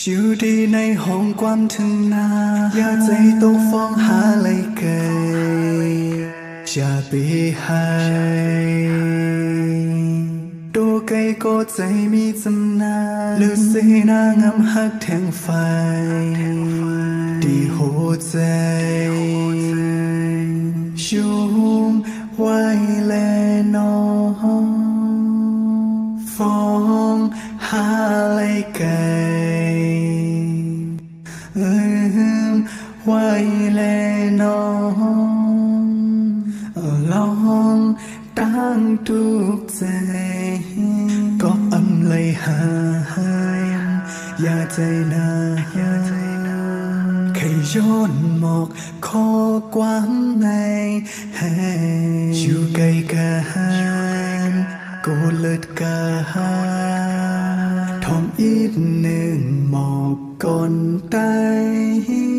อยู่ดีในห้องความถึงนาอย่าใจต้องฟ้องหาอะไรเกยอย่าไปให้ตัวไกลก็ใจมีจำนาหรือสีหน้างามหักแทงไฟดีหัวใจชุ่มไว้แลน้องฟ้องหาอะไรเกยไว้แลน้องลองตั้งทุกใจก็อำเลยหาอย่าใจนาแค่ย้อนหมอกขอความในอยู่ไกลกันก็เลิดกันทอมอีกหนึ่งหมอกก่อนตาย